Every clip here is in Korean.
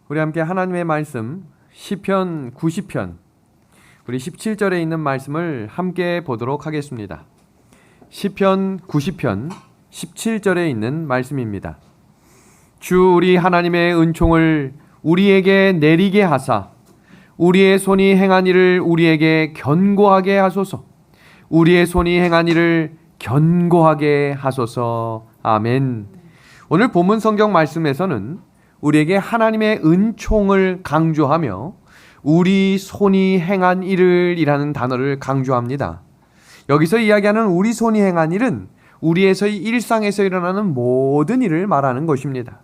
우리 함께 하나님의 말씀 시편 90편 우리 17절에 있는 말씀을 함께 보도록 하겠습니다. 시편 90편 17절에 있는 말씀입니다. 주 우리 하나님의 은총을 우리에게 내리게 하사 우리의 손이 행한 일을 우리에게 견고하게 하소서. 우리의 손이 행한 일을 견고하게 하소서. 아멘. 오늘 본문 성경 말씀에서는 우리에게 하나님의 은총을 강조하며 우리 손이 행한 일을 이라는 단어를 강조합니다. 여기서 이야기하는 우리 손이 행한 일은 우리에서의 일상에서 일어나는 모든 일을 말하는 것입니다.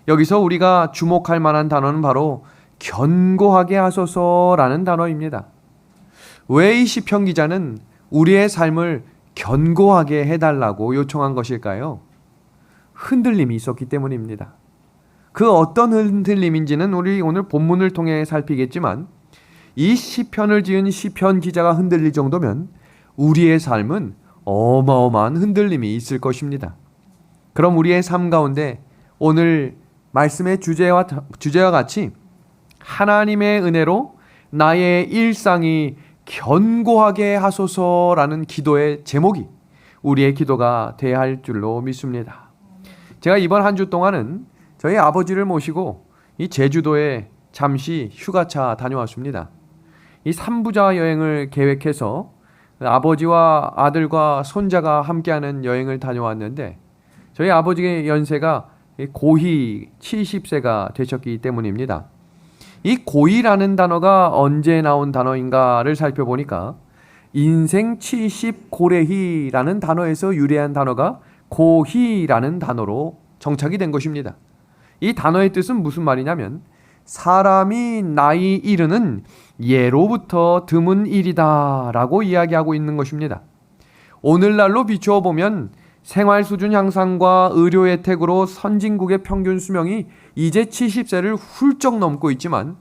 여기서 우리가 주목할 만한 단어는 바로 견고하게 하소서라는 단어입니다. 왜 이 시편 기자는 우리의 삶을 견고하게 해달라고 요청한 것일까요? 흔들림이 있었기 때문입니다. 그 어떤 흔들림인지는 우리 오늘 본문을 통해 살피겠지만 이 시편을 지은 시편 기자가 흔들릴 정도면 우리의 삶은 어마어마한 흔들림이 있을 것입니다. 그럼 우리의 삶 가운데 오늘 말씀의 주제와 같이 하나님의 은혜로 나의 일상이 견고하게 하소서라는 기도의 제목이 우리의 기도가 되어야 할 줄로 믿습니다. 제가 이번 한 주 동안은 저희 아버지를 모시고 이 제주도에 잠시 휴가차 다녀왔습니다. 이 3부자 여행을 계획해서 아버지와 아들과 손자가 함께하는 여행을 다녀왔는데 저희 아버지의 연세가 고희 70세가 되셨기 때문입니다. 이 고희라는 단어가 언제 나온 단어인가를 살펴보니까 인생 70 고래희라는 단어에서 유래한 단어가 고희라는 단어로 정착이 된 것입니다. 이 단어의 뜻은 무슨 말이냐면 사람이 나이 이르는 예로부터 드문 일이다 라고 이야기하고 있는 것입니다. 오늘날로 비추어 보면 생활 수준 향상과 의료 혜택으로 선진국의 평균 수명이 이제 70세를 훌쩍 넘고 있지만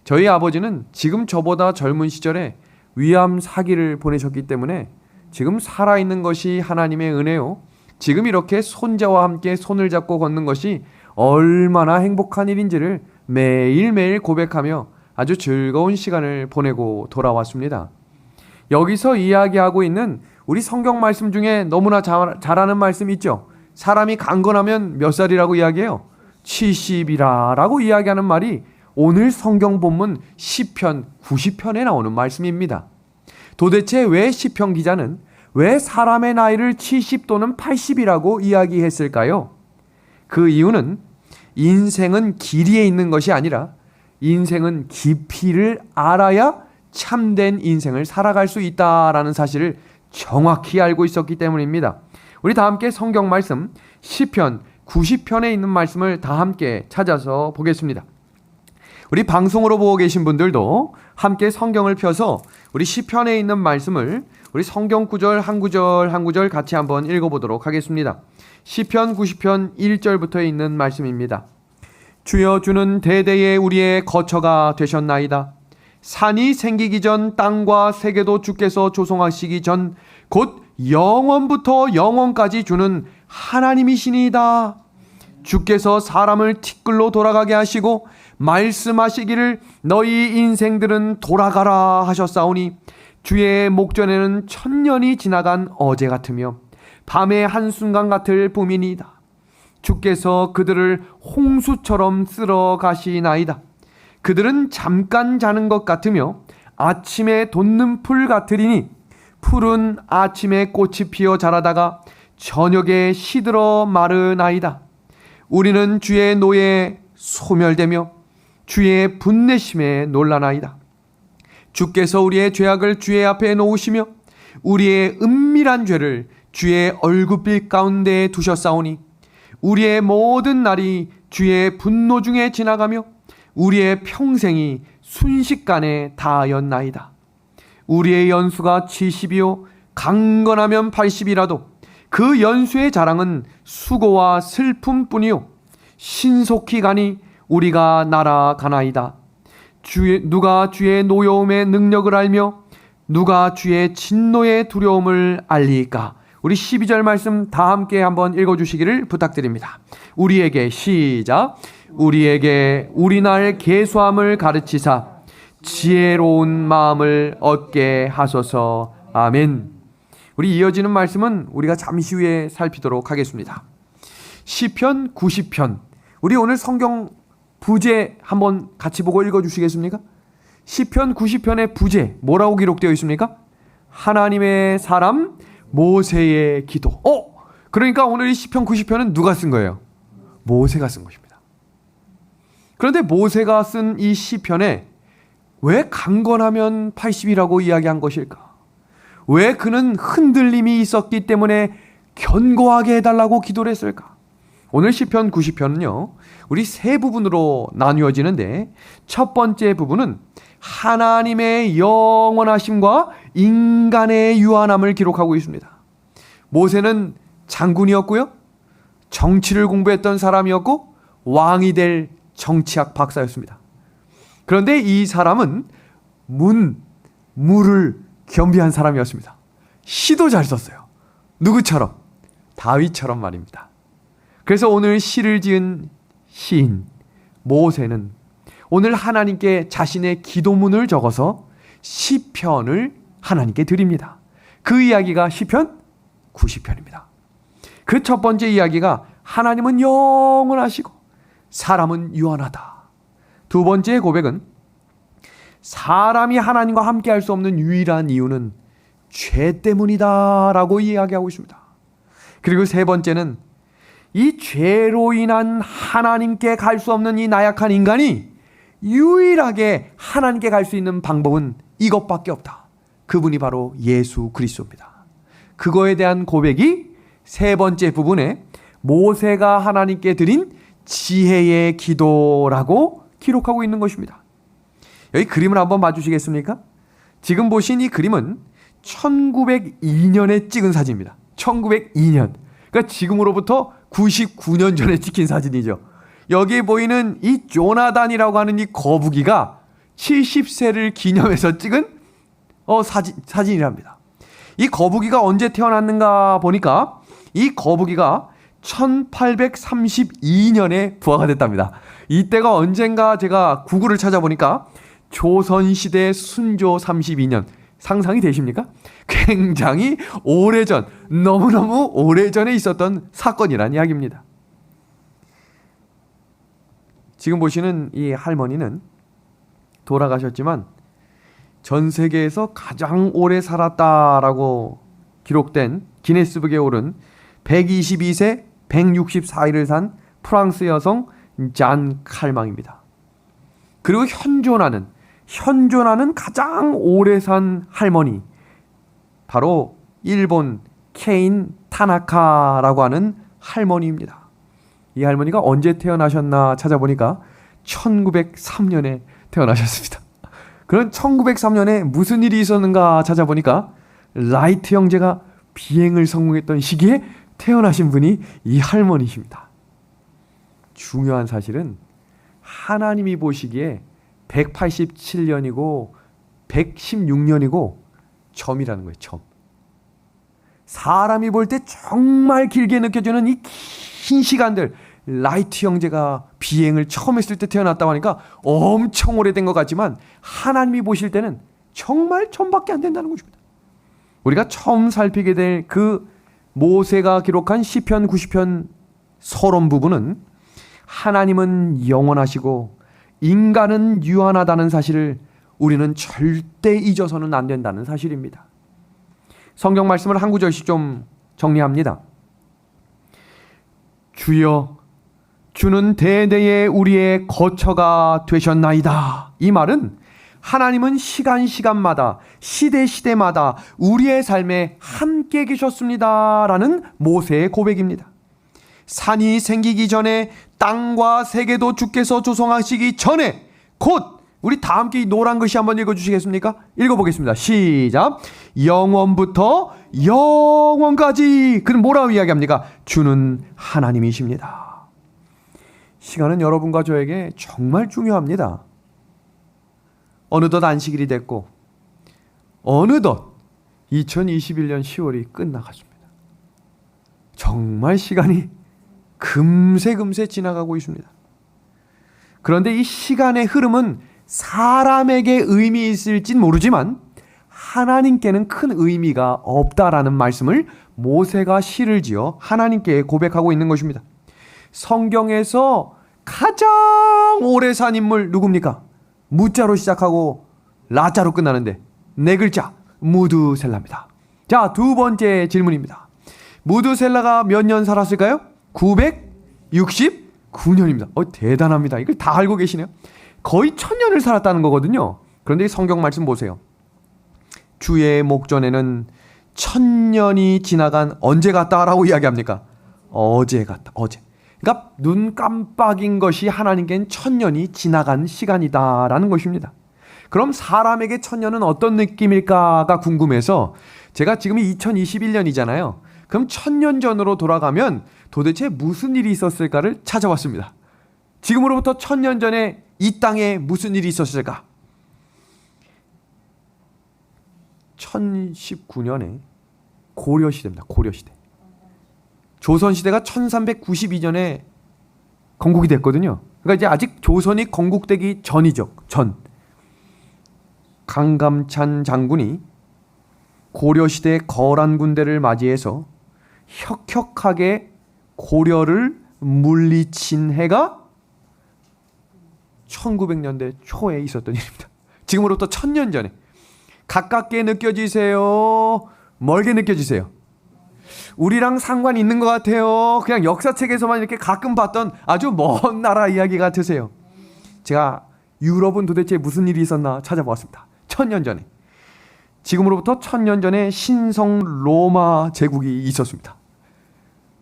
저희 아버지는 지금 저보다 젊은 시절에 위암 사기를 보내셨기 때문에 지금 살아있는 것이 하나님의 은혜요. 지금 이렇게 손자와 함께 손을 잡고 걷는 것이 얼마나 행복한 일인지를 매일매일 고백하며 아주 즐거운 시간을 보내고 돌아왔습니다. 여기서 이야기하고 있는 우리 성경 말씀 중에 너무나 잘하는 말씀 있죠. 사람이 강건하면 몇 살이라고 이야기해요? 70이라 라고 이야기하는 말이 오늘 성경 본문 시편 90편에 나오는 말씀입니다. 도대체 왜 시편 기자는 왜 사람의 나이를 70 또는 80이라고 이야기했을까요? 그 이유는 인생은 길이에 있는 것이 아니라 인생은 깊이를 알아야 참된 인생을 살아갈 수 있다라는 사실을 정확히 알고 있었기 때문입니다. 우리 다 함께 성경 말씀 시편 90편에 있는 말씀을 다 함께 찾아서 보겠습니다. 우리 방송으로 보고 계신 분들도 함께 성경을 펴서 우리 시편에 있는 말씀을 우리 성경 구절 한 구절 한 구절 같이 한번 읽어보도록 하겠습니다. 시편 90편 1절부터 있는 말씀입니다. 주여 주는 대대에 우리의 거처가 되셨나이다. 산이 생기기 전 땅과 세계도 주께서 조성하시기 전 곧 영원부터 영원까지 주는 하나님이시니이다. 주께서 사람을 티끌로 돌아가게 하시고 말씀하시기를 너희 인생들은 돌아가라 하셨사오니 주의 목전에는 천년이 지나간 어제 같으며 밤의 한순간 같을 봄이니이다. 주께서 그들을 홍수처럼 쓸어 가시나이다. 그들은 잠깐 자는 것 같으며 아침에 돋는 풀 같으리니 풀은 아침에 꽃이 피어 자라다가 저녁에 시들어 마르나이다. 우리는 주의 노에 소멸되며 주의 분내심에 놀라나이다. 주께서 우리의 죄악을 주의 앞에 놓으시며 우리의 은밀한 죄를 주의 얼굴빛 가운데 두셨사오니 우리의 모든 날이 주의 분노 중에 지나가며 우리의 평생이 순식간에 다하였나이다. 우리의 연수가 70이요 강건하면 80이라도 그 연수의 자랑은 수고와 슬픔뿐이요 신속히 가니 우리가 날아가나이다. 누가 주의 노여움의 능력을 알며 누가 주의 진노의 두려움을 알리까? 우리 12절 말씀 다 함께 한번 읽어주시기를 부탁드립니다. 우리에게 시작. 우리에게 우리날 계수함을 가르치사 지혜로운 마음을 얻게 하소서. 아멘. 우리 이어지는 말씀은 우리가 잠시 후에 살피도록 하겠습니다. 시편 90편. 우리 오늘 성경 부제 한번 같이 보고 읽어주시겠습니까? 시편 90편의 부제 뭐라고 기록되어 있습니까? 하나님의 사람 모세의 기도. 그러니까 오늘 이 시편 90편은 누가 쓴 거예요? 모세가 쓴 것입니다. 그런데 모세가 쓴 이 시편에 왜 강건하면 80이라고 이야기한 것일까? 왜 그는 흔들림이 있었기 때문에 견고하게 해달라고 기도를 했을까? 오늘 시편 90편은요, 우리 세 부분으로 나뉘어지는데 첫 번째 부분은 하나님의 영원하심과 인간의 유한함을 기록하고 있습니다. 모세는 장군이었고요, 정치를 공부했던 사람이었고 왕이 될 정치학 박사였습니다. 그런데 이 사람은 무를 겸비한 사람이었습니다. 시도 잘 썼어요. 누구처럼? 다윗처럼 말입니다. 그래서 오늘 시를 지은 시인 모세는 오늘 하나님께 자신의 기도문을 적어서 시편을 하나님께 드립니다. 그 이야기가 시편 90편입니다. 그 첫 번째 이야기가 하나님은 영원하시고 사람은 유한하다. 두 번째 고백은 사람이 하나님과 함께 할 수 없는 유일한 이유는 죄 때문이다 라고 이야기하고 있습니다. 그리고 세 번째는 이 죄로 인한 하나님께 갈 수 없는 이 나약한 인간이 유일하게 하나님께 갈 수 있는 방법은 이것밖에 없다. 그분이 바로 예수 그리스도입니다. 그거에 대한 고백이 세 번째 부분에 모세가 하나님께 드린 지혜의 기도라고 기록하고 있는 것입니다. 여기 그림을 한번 봐주시겠습니까? 지금 보신 이 그림은 1902년에 찍은 사진입니다. 1902년. 그러니까 지금으로부터 99년 전에 찍힌 사진이죠. 여기에 보이는 이 조나단이라고 하는 이 거북이가 70세를 기념해서 찍은 사진이랍니다. 이 거북이가 언제 태어났는가 보니까 이 거북이가 1832년에 부화가 됐답니다. 이때가 언젠가 제가 구글을 찾아보니까 조선시대 순조 32년. 상상이 되십니까? 굉장히 오래전, 너무너무 오래전에 있었던 사건이란 이야기입니다. 지금 보시는 이 할머니는 돌아가셨지만 전 세계에서 가장 오래 살았다라고 기록된 기네스북에 오른 122세 164일을 산 프랑스 여성 잔 칼망입니다. 그리고 현존하는 가장 오래 산 할머니, 바로 일본 케인 타나카라고 하는 할머니입니다. 이 할머니가 언제 태어나셨나 찾아보니까 1903년에 태어나셨습니다. 그런 1903년에 무슨 일이 있었는가 찾아보니까 라이트 형제가 비행을 성공했던 시기에 태어나신 분이 이 할머니십니다. 중요한 사실은 하나님이 보시기에 187년이고 116년이고 점이라는 거예요. 점. 사람이 볼 때 정말 길게 느껴지는 이 긴 시간들, 라이트 형제가 비행을 처음 했을 때 태어났다고 하니까 엄청 오래된 것 같지만 하나님이 보실 때는 정말 점밖에 안 된다는 것입니다. 우리가 처음 살피게 될 그 모세가 기록한 시편 90편 서론 부분은 하나님은 영원하시고 인간은 유한하다는 사실을 우리는 절대 잊어서는 안 된다는 사실입니다. 성경 말씀을 한 구절씩 좀 정리합니다. 주여, 주는 대대에 우리의 거처가 되셨나이다. 이 말은 하나님은 시간마다 시대마다 우리의 삶에 함께 계셨습니다 라는 모세의 고백입니다. 산이 생기기 전에 땅과 세계도 주께서 조성하시기 전에 곧, 우리 다 함께 이 노란 글씨 한번 읽어주시겠습니까? 읽어보겠습니다. 시작. 영원부터 영원까지. 그는 뭐라고 이야기합니까? 주는 하나님이십니다. 시간은 여러분과 저에게 정말 중요합니다. 어느덧 안식일이 됐고 어느덧 2021년 10월이 끝나갔습니다. 정말 시간이 금세 지나가고 있습니다. 그런데 이 시간의 흐름은 사람에게 의미 있을진 모르지만 하나님께는 큰 의미가 없다라는 말씀을 모세가 시를 지어 하나님께 고백하고 있는 것입니다. 성경에서 가장 오래 산 인물 누굽니까? 무자로 시작하고 라자로 끝나는데 네 글자, 무두셀라입니다. 자, 두 번째 질문입니다. 무두셀라가 몇 년 살았을까요? 969년입니다. 대단합니다. 이걸 다 알고 계시네요. 거의 1000년을 살았다는 거거든요. 그런데 이 성경 말씀 보세요. 주의 목전에는 1000년이 지나간 언제 같다라고 이야기합니까? 어제 같다. 어제. 그러니까 눈 깜빡인 것이 하나님께는 1000년이 지나간 시간이다라는 것입니다. 그럼 사람에게 1000년은 어떤 느낌일까가 궁금해서 제가 지금이 2021년이잖아요. 그럼 1000년 전으로 돌아가면 도대체 무슨 일이 있었을까를 찾아봤습니다. 지금으로부터 1000년 전에 이 땅에 무슨 일이 있었을까? 1019년에 고려시대입니다. 고려시대. 조선시대가 1392년에 건국이 됐거든요. 그러니까 이제 아직 조선이 건국되기 전이죠. 전. 강감찬 장군이 고려시대 거란 군대를 맞이해서 혁혁하게 고려를 물리친 해가 1900년대 초에 있었던 일입니다. 지금으로부터 1000년 전에. 가깝게 느껴지세요? 멀게 느껴지세요? 우리랑 상관 있는 것 같아요. 그냥 역사책에서만 이렇게 가끔 봤던 아주 먼 나라 이야기 같으세요. 제가 유럽은 도대체 무슨 일이 있었나 찾아보았습니다. 1000년 전에. 지금으로부터 1000년 전에 신성 로마 제국이 있었습니다.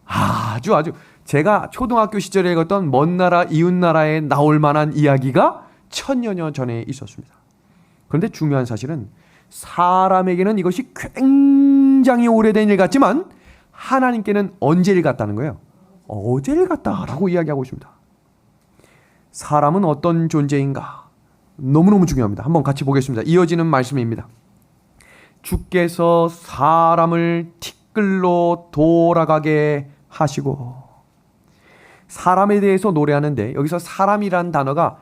아주 제가 초등학교 시절에 읽었던 먼 나라 이웃 나라에 나올 만한 이야기가 1000여년 전에 있었습니다. 그런데 중요한 사실은 사람에게는 이것이 굉장히 오래된 일 같지만 하나님께는 언제 일 같다는 거예요. 어제 일 같다라고 이야기하고 있습니다. 사람은 어떤 존재인가? 너무너무 중요합니다. 한번 같이 보겠습니다. 이어지는 말씀입니다. 주께서 사람을 티끌로 돌아가게 하시고. 사람에 대해서 노래하는데 여기서 사람이란 단어가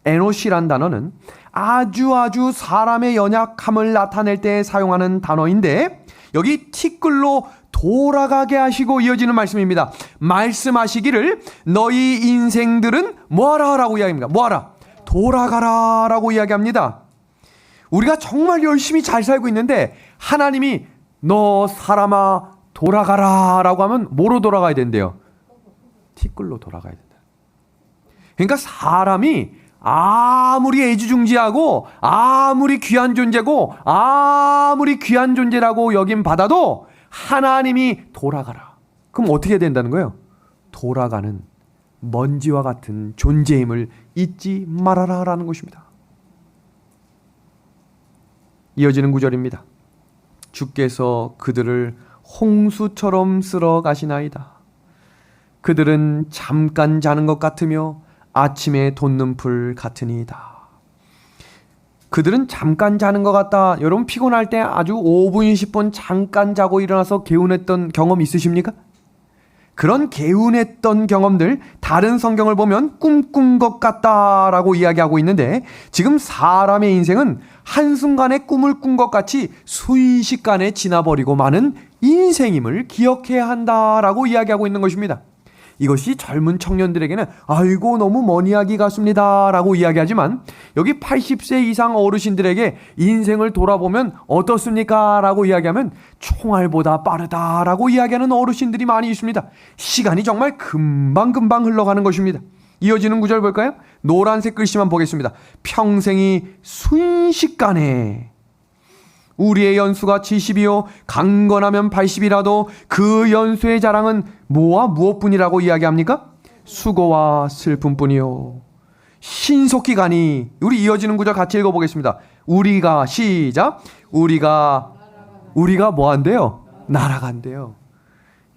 에노시란 단어는 아주 사람의 연약함을 나타낼 때 사용하는 단어인데 여기 티끌로 돌아가게 하시고 이어지는 말씀입니다. 말씀하시기를 너희 인생들은 뭐하라 라고 이야기합니다. 뭐하라? 돌아가라 라고 이야기합니다. 우리가 정말 열심히 잘 살고 있는데 하나님이 너 사람아 돌아가라 라고 하면 뭐로 돌아가야 된대요? 티끌로 돌아가야 된다. 그러니까 사람이 아무리 애지중지하고 아무리 귀한 존재고 아무리 귀한 존재라고 여김 받아도 하나님이 돌아가라. 그럼 어떻게 된다는 거예요? 돌아가는 먼지와 같은 존재임을 잊지 말아라 라는 것입니다. 이어지는 구절입니다. 주께서 그들을 홍수처럼 쓸어 가시나이다. 그들은 잠깐 자는 것 같으며 아침에 돋는 불 같으니이다. 그들은 잠깐 자는 것 같다. 여러분 피곤할 때 아주 5분, 10분 잠깐 자고 일어나서 개운했던 경험 있으십니까? 그런 개운했던 경험들 다른 성경을 보면 꿈꾼 것 같다라고 이야기하고 있는데 지금 사람의 인생은 한순간에 꿈을 꾼 것 같이 순식간에 지나버리고 마는 인생임을 기억해야 한다라고 이야기하고 있는 것입니다. 이것이 젊은 청년들에게는 아이고 너무 먼 이야기 같습니다 라고 이야기하지만 여기 80세 이상 어르신들에게 인생을 돌아보면 어떻습니까? 라고 이야기하면 총알보다 빠르다라고 이야기하는 어르신들이 많이 있습니다. 시간이 정말 금방 흘러가는 것입니다. 이어지는 구절 볼까요? 노란색 글씨만 보겠습니다. 평생이 순식간에 우리의 연수가 70이요 강건하면 80이라도 그 연수의 자랑은 뭐와 무엇뿐이라고 이야기합니까? 수고와 슬픔뿐이요. 신속히 가니. 우리 이어지는 구절 같이 읽어보겠습니다. 우리가 시작. 우리가 뭐 한대요? 날아간대요.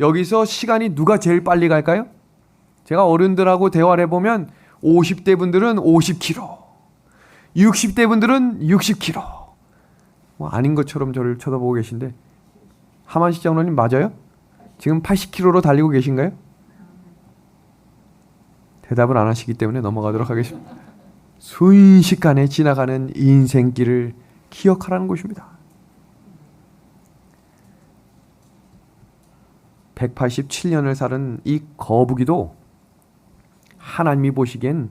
여기서 시간이 누가 제일 빨리 갈까요? 제가 어른들하고 대화를 해보면 50대 분들은 50km, 60대 분들은 60km. 뭐 아닌 것처럼 저를 쳐다보고 계신데 하만식 장로님 맞아요? 지금 80km로 달리고 계신가요? 대답을 안 하시기 때문에 넘어가도록 하겠습니다. 순식간에 지나가는 인생길을 기억하라는 것입니다. 187년을 살은 이 거북이도 하나님이 보시기엔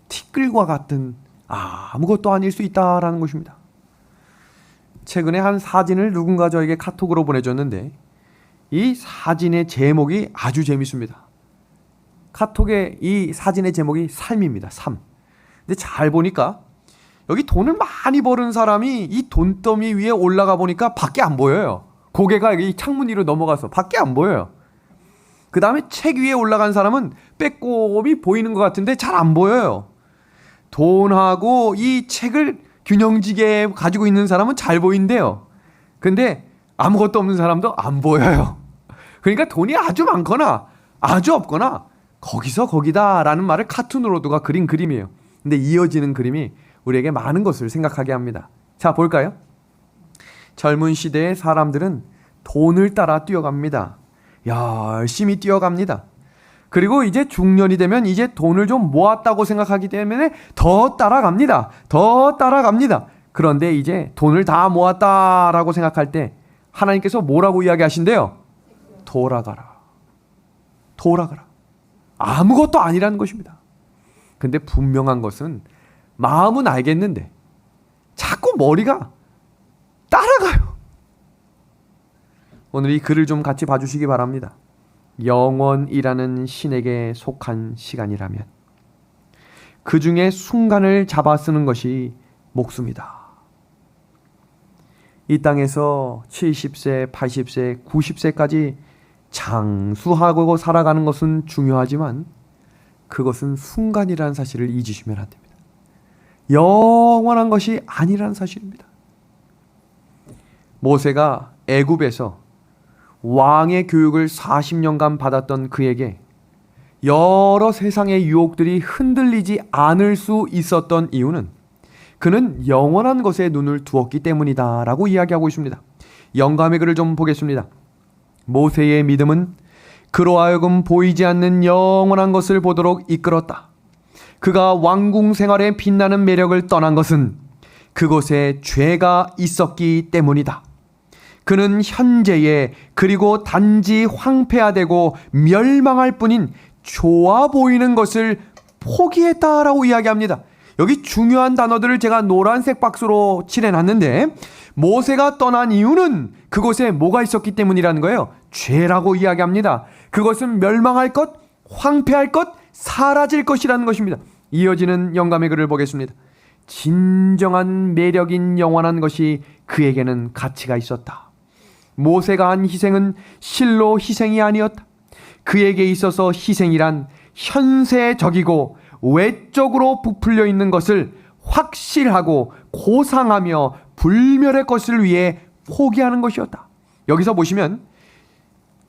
티끌과 같은 아무것도 아닐 수 있다라는 것입니다. 최근에 한 사진을 누군가 저에게 카톡으로 보내줬는데 이 사진의 제목이 아주 재밌습니다. 카톡의 이 사진의 제목이 삶입니다. 삶. 근데 잘 보니까 여기 돈을 많이 버는 사람이 이 돈더미 위에 올라가 보니까 밖에 안 보여요. 고개가 이 창문 위로 넘어가서 밖에 안 보여요. 그 다음에 책 위에 올라간 사람은 빼꼼히 보이는 것 같은데 잘 안 보여요. 돈하고 이 책을 균형지게 가지고 있는 사람은 잘 보인대요. 근데 아무것도 없는 사람도 안 보여요. 그러니까 돈이 아주 많거나 아주 없거나 거기서 거기다라는 말을 카툰으로 누가 그린 그림이에요. 근데 이어지는 그림이 우리에게 많은 것을 생각하게 합니다. 자, 볼까요? 젊은 시대의 사람들은 돈을 따라 뛰어갑니다. 열심히 뛰어갑니다. 그리고 이제 중년이 되면 이제 돈을 좀 모았다고 생각하기 때문에 더 따라갑니다. 더 따라갑니다. 그런데 이제 돈을 다 모았다라고 생각할 때 하나님께서 뭐라고 이야기하신대요? 돌아가라. 돌아가라. 아무것도 아니라는 것입니다. 근데 분명한 것은 마음은 알겠는데 자꾸 머리가 따라가요. 오늘 이 글을 좀 같이 봐주시기 바랍니다. 영원이라는 신에게 속한 시간이라면 그 중에 순간을 잡아 쓰는 것이 목숨이다. 이 땅에서 70세, 80세, 90세까지 장수하고 살아가는 것은 중요하지만 그것은 순간이라는 사실을 잊으시면 안 됩니다. 영원한 것이 아니라는 사실입니다. 모세가 애굽에서 왕의 교육을 40년간 받았던 그에게 여러 세상의 유혹들이 흔들리지 않을 수 있었던 이유는 그는 영원한 것에 눈을 두었기 때문이다 라고 이야기하고 있습니다. 영감의 글을 좀 보겠습니다. 모세의 믿음은 그로 하여금 보이지 않는 영원한 것을 보도록 이끌었다. 그가 왕궁 생활에 빛나는 매력을 떠난 것은 그곳에 죄가 있었기 때문이다. 그는 현재에 그리고 단지 황폐화되고 멸망할 뿐인 좋아 보이는 것을 포기했다라고 이야기합니다. 여기 중요한 단어들을 제가 노란색 박스로 칠해놨는데 모세가 떠난 이유는 그곳에 뭐가 있었기 때문이라는 거예요. 죄라고 이야기합니다. 그것은 멸망할 것, 황폐할 것, 사라질 것이라는 것입니다. 이어지는 영감의 글을 보겠습니다. 진정한 매력인 영원한 것이 그에게는 가치가 있었다. 모세가 한 희생은 실로 희생이 아니었다. 그에게 있어서 희생이란 현세적이고 외적으로 부풀려 있는 것을 확실하고 고상하며 불멸의 것을 위해 포기하는 것이었다. 여기서 보시면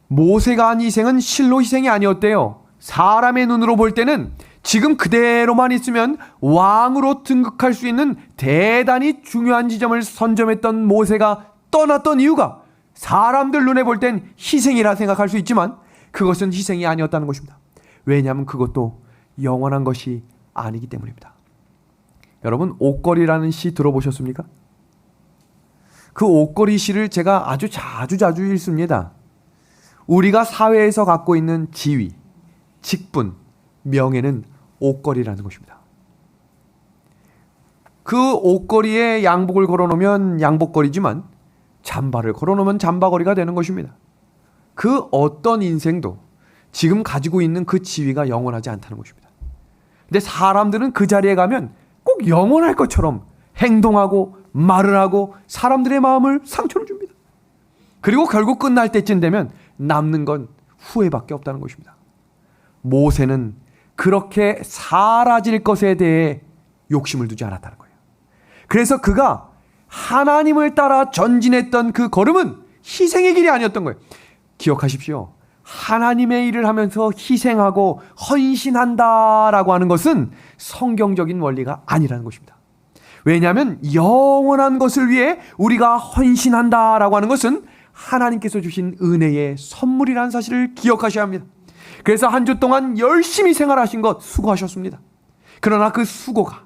모세가 한 희생은 실로 희생이 아니었대요. 사람의 눈으로 볼 때는 지금 그대로만 있으면 왕으로 등극할 수 있는 대단히 중요한 지점을 선점했던 모세가 떠났던 이유가 사람들 눈에 볼 땐 희생이라 생각할 수 있지만 그것은 희생이 아니었다는 것입니다. 왜냐하면 그것도 영원한 것이 아니기 때문입니다. 여러분, 옷걸이라는 시 들어보셨습니까? 그 옷걸이 시를 제가 아주 자주 읽습니다. 우리가 사회에서 갖고 있는 지위, 직분, 명예는 옷걸이라는 것입니다. 그 옷걸이에 양복을 걸어놓으면 양복걸이지만 잠바를 걸어놓으면 잠바걸이가 되는 것입니다. 그 어떤 인생도 지금 가지고 있는 그 지위가 영원하지 않다는 것입니다. 근데 사람들은 그 자리에 가면 꼭 영원할 것처럼 행동하고 말을 하고 사람들의 마음을 상처를 줍니다. 그리고 결국 끝날 때쯤 되면 남는 건 후회밖에 없다는 것입니다. 모세는 그렇게 사라질 것에 대해 욕심을 두지 않았다는 거예요. 그래서 그가 하나님을 따라 전진했던 그 걸음은 희생의 길이 아니었던 거예요. 기억하십시오. 하나님의 일을 하면서 희생하고 헌신한다라고 하는 것은 성경적인 원리가 아니라는 것입니다. 왜냐하면 영원한 것을 위해 우리가 헌신한다라고 하는 것은 하나님께서 주신 은혜의 선물이라는 사실을 기억하셔야 합니다. 그래서 한 주 동안 열심히 생활하신 것 수고하셨습니다. 그러나 그 수고가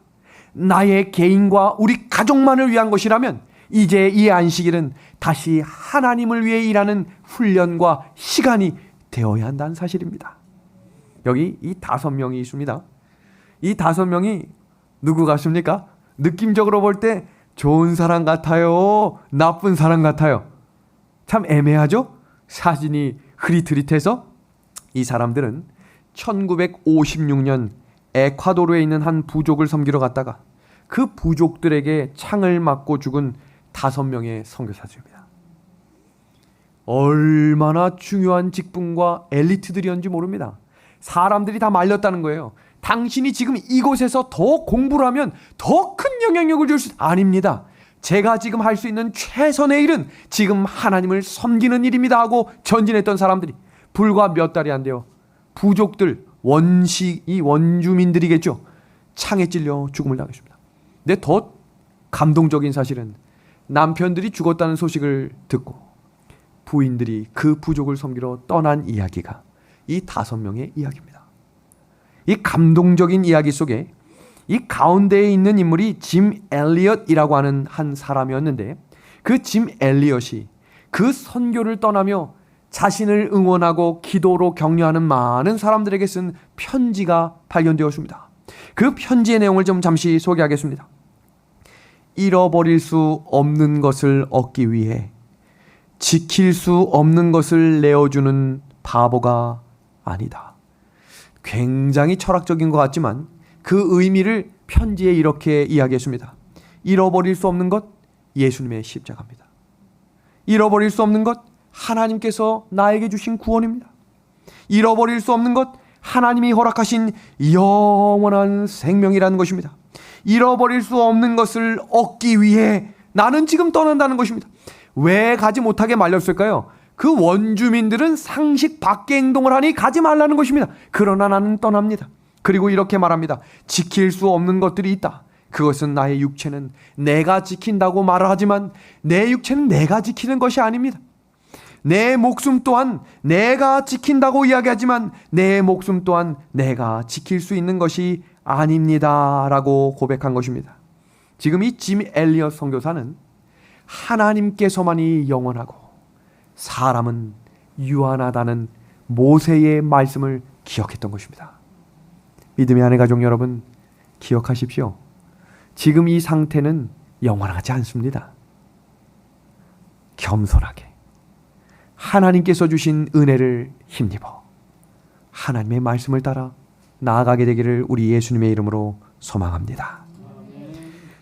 나의 개인과 우리 가족만을 위한 것이라면 이제 이 안식일은 다시 하나님을 위해 일하는 훈련과 시간이 되어야 한다는 사실입니다. 여기 이 5명이 있습니다. 이 5명이 누구 같습니까? 느낌적으로 볼 때 좋은 사람 같아요? 나쁜 사람 같아요? 참 애매하죠? 사진이 흐릿흐릿해서. 이 사람들은 1956년 에콰도르에 있는 한 부족을 섬기러 갔다가 그 부족들에게 창을 맞고 죽은 5명의 선교사들입니다. 얼마나 중요한 직분과 엘리트들이었는지 모릅니다. 사람들이 다 말렸다는 거예요. 당신이 지금 이곳에서 더 공부를 하면 더 큰 영향력을 줄 수 아닙니다. 제가 지금 할 수 있는 최선의 일은 지금 하나님을 섬기는 일입니다 하고 전진했던 사람들이 불과 몇 달이 안 돼요. 부족들, 이 원주민들이겠죠. 창에 찔려 죽음을 당했습니다. 근데 더 감동적인 사실은 남편들이 죽었다는 소식을 듣고 부인들이 그 부족을 섬기러 떠난 이야기가 이 5명의 이야기입니다. 이 감동적인 이야기 속에 이 가운데에 있는 인물이 짐 엘리엇이라고 하는 한 사람이었는데, 그 짐 엘리엇이 그 선교를 떠나며 자신을 응원하고 기도로 격려하는 많은 사람들에게 쓴 편지가 발견되었습니다. 그 편지의 내용을 좀 잠시 소개하겠습니다. 잃어버릴 수 없는 것을 얻기 위해 지킬 수 없는 것을 내어주는 바보가 아니다. 굉장히 철학적인 것 같지만 그 의미를 편지에 이렇게 이야기했습니다. 잃어버릴 수 없는 것, 예수님의 십자가입니다. 잃어버릴 수 없는 것, 하나님께서 나에게 주신 구원입니다. 잃어버릴 수 없는 것, 하나님이 허락하신 영원한 생명이라는 것입니다. 잃어버릴 수 없는 것을 얻기 위해 나는 지금 떠난다는 것입니다. 왜 가지 못하게 말렸을까요? 그 원주민들은 상식 밖의 행동을 하니 가지 말라는 것입니다. 그러나 나는 떠납니다. 그리고 이렇게 말합니다. 지킬 수 없는 것들이 있다. 그것은 나의 육체는 내가 지킨다고 말을 하지만 내 육체는 내가 지키는 것이 아닙니다. 내 목숨 또한 내가 지킨다고 이야기하지만 내 목숨 또한 내가 지킬 수 있는 것이 아닙니다 라고 고백한 것입니다. 지금 이 짐 엘리엇 선교사는 하나님께서만이 영원하고 사람은 유한하다는 모세의 말씀을 기억했던 것입니다. 믿음의 아내 가족 여러분, 기억하십시오. 지금 이 상태는 영원하지 않습니다. 겸손하게 하나님께서 주신 은혜를 힘입어 하나님의 말씀을 따라 나아가게 되기를 우리 예수님의 이름으로 소망합니다.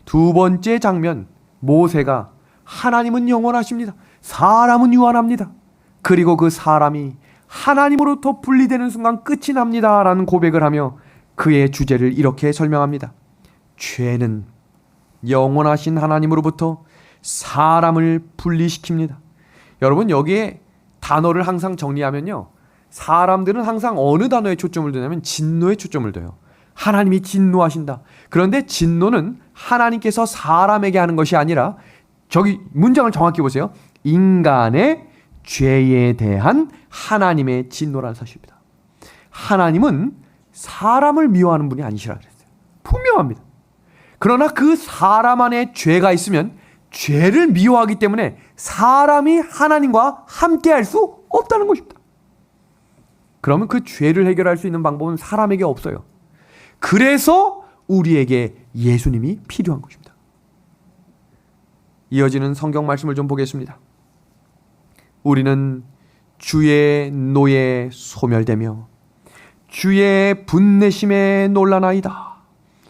2번째 장면, 모세가 하나님은 영원하십니다. 사람은 유한합니다. 그리고 그 사람이 하나님으로부터 분리되는 순간 끝이 납니다 라는 고백을 하며 그의 주제를 이렇게 설명합니다. 죄는 영원하신 하나님으로부터 사람을 분리시킵니다. 여러분, 여기에 단어를 항상 정리하면요, 사람들은 항상 어느 단어에 초점을 두냐면 진노에 초점을 둬요. 하나님이 진노하신다. 그런데 진노는 하나님께서 사람에게 하는 것이 아니라, 저기 문장을 정확히 보세요. 인간의 죄에 대한 하나님의 진노라는 사실입니다. 하나님은 사람을 미워하는 분이 아니시라 그랬어요. 분명합니다. 그러나 그 사람 안에 죄가 있으면 죄를 미워하기 때문에 사람이 하나님과 함께할 수 없다는 것입니다. 그러면 그 죄를 해결할 수 있는 방법은 사람에게 없어요. 그래서 우리에게 예수님이 필요한 것입니다. 이어지는 성경 말씀을 좀 보겠습니다. 우리는 주의 노에 소멸되며 주의 분내심에 놀라나이다.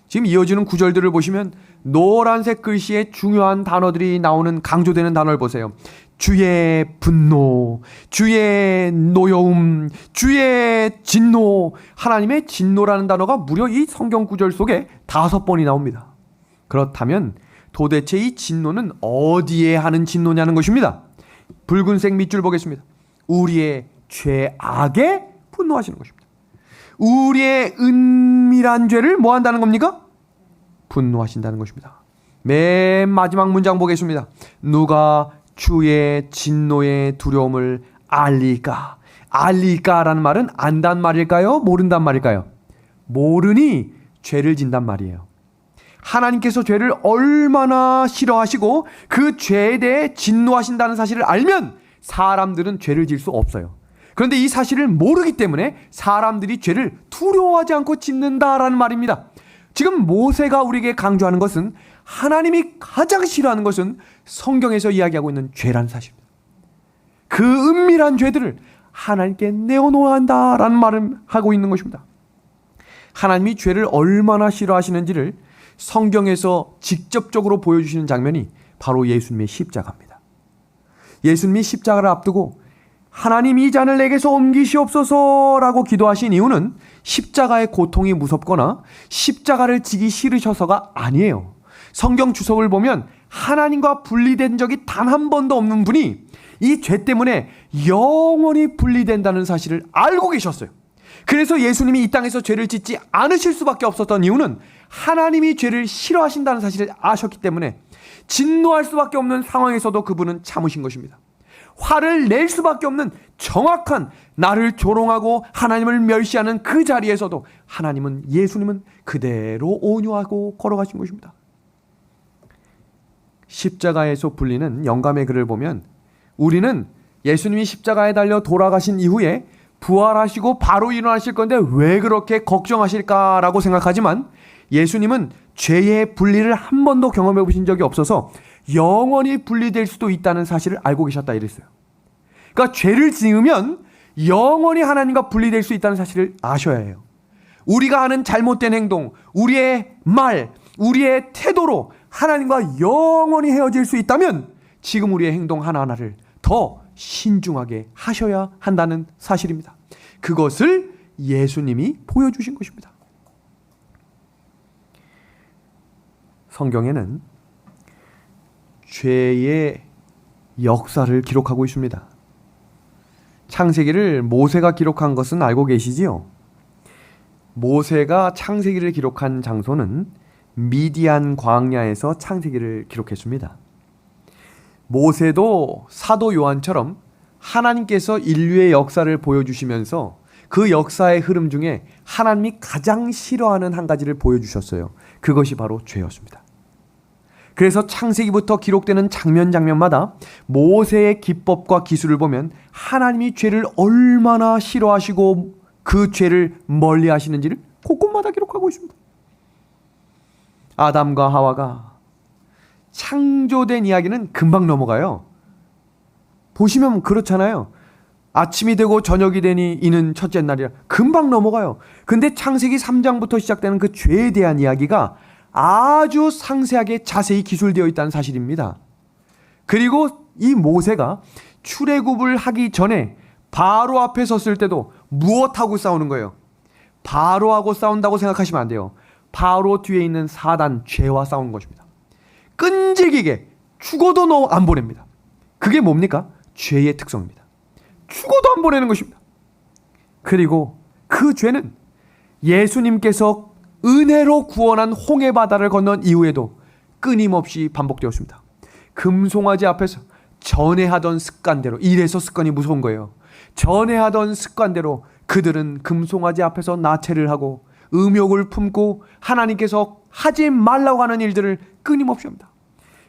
지금 이어지는 구절들을 보시면 노란색 글씨에 중요한 단어들이 나오는, 강조되는 단어를 보세요. 주의 분노, 주의 노여움, 주의 진노. 하나님의 진노라는 단어가 무려 이 성경 구절 속에 5번이 나옵니다. 그렇다면 도대체 이 진노는 어디에 하는 진노냐는 것입니다. 붉은색 밑줄 보겠습니다. 우리의 죄악에 분노하시는 것입니다. 우리의 은밀한 죄를 뭐 한다는 겁니까? 분노하신다는 것입니다. 맨 마지막 문장 보겠습니다. 누가 주의 진노의 두려움을 알리까? 알리까라는 말은 안단 말일까요? 모른단 말일까요? 모르니 죄를 진단 말이에요. 하나님께서 죄를 얼마나 싫어하시고 그 죄에 대해 진노하신다는 사실을 알면 사람들은 죄를 질 수 없어요. 그런데 이 사실을 모르기 때문에 사람들이 죄를 두려워하지 않고 짓는다라는 말입니다. 지금 모세가 우리에게 강조하는 것은 하나님이 가장 싫어하는 것은 성경에서 이야기하고 있는 죄라는 사실입니다. 그 은밀한 죄들을 하나님께 내어놓아야 한다라는 말을 하고 있는 것입니다. 하나님이 죄를 얼마나 싫어하시는지를 성경에서 직접적으로 보여주시는 장면이 바로 예수님의 십자가입니다. 예수님이 십자가를 앞두고 하나님 이 잔을 내게서 옮기시옵소서라고 기도하신 이유는 십자가의 고통이 무섭거나 십자가를 지기 싫으셔서가 아니에요. 성경 주석을 보면 하나님과 분리된 적이 단 한 번도 없는 분이 이 죄 때문에 영원히 분리된다는 사실을 알고 계셨어요. 그래서 예수님이 이 땅에서 죄를 짓지 않으실 수밖에 없었던 이유는 하나님이 죄를 싫어하신다는 사실을 아셨기 때문에 진노할 수밖에 없는 상황에서도 그분은 참으신 것입니다. 화를 낼 수밖에 없는 정확한 나를 조롱하고 하나님을 멸시하는 그 자리에서도 예수님은 그대로 온유하고 걸어가신 것입니다. 십자가에서 불리는 영감의 글을 보면 우리는 예수님이 십자가에 달려 돌아가신 이후에 부활하시고 바로 일어나실 건데 왜 그렇게 걱정하실까라고 생각하지만 예수님은 죄의 분리를 한 번도 경험해 보신 적이 없어서 영원히 분리될 수도 있다는 사실을 알고 계셨다 이랬어요. 그러니까 죄를 지으면 영원히 하나님과 분리될 수 있다는 사실을 아셔야 해요. 우리가 하는 잘못된 행동, 우리의 말, 우리의 태도로 하나님과 영원히 헤어질 수 있다면 지금 우리의 행동 하나하나를 더 신중하게 하셔야 한다는 사실입니다. 그것을 예수님이 보여주신 것입니다. 성경에는 죄의 역사를 기록하고 있습니다. 창세기를 모세가 기록한 것은 알고 계시지요? 모세가 창세기를 기록한 장소는 미디안 광야에서 창세기를 기록했습니다. 모세도 사도 요한처럼 하나님께서 인류의 역사를 보여주시면서 그 역사의 흐름 중에 하나님이 가장 싫어하는 한 가지를 보여주셨어요. 그것이 바로 죄였습니다. 그래서 창세기부터 기록되는 장면마다 모세의 기법과 기술을 보면 하나님이 죄를 얼마나 싫어하시고 그 죄를 멀리 하시는지를 곳곳마다 기록하고 있습니다. 아담과 하와가 창조된 이야기는 금방 넘어가요. 보시면 그렇잖아요. 아침이 되고 저녁이 되니 이는 첫째 날이라 금방 넘어가요. 근데 창세기 3장부터 시작되는 그 죄에 대한 이야기가 아주 상세하게 자세히 기술되어 있다는 사실입니다. 그리고 이 모세가 출애굽을 하기 전에 바로 앞에 섰을 때도 무엇하고 싸우는 거예요? 바로하고 싸운다고 생각하시면 안 돼요. 바로 뒤에 있는 사단, 죄와 싸우는 것입니다. 끈질기게 죽어도 너 안 보냅니다. 그게 뭡니까? 죄의 특성입니다. 죽어도 안 보내는 것입니다. 그리고 그 죄는 예수님께서 은혜로 구원한 홍해 바다를 건넌 이후에도 끊임없이 반복되었습니다. 금송아지 앞에서 전에 하던 습관대로, 이래서 습관이 무서운 거예요. 전에 하던 습관대로 그들은 금송아지 앞에서 나체를 하고 음욕을 품고 하나님께서 하지 말라고 하는 일들을 끊임없이 합니다.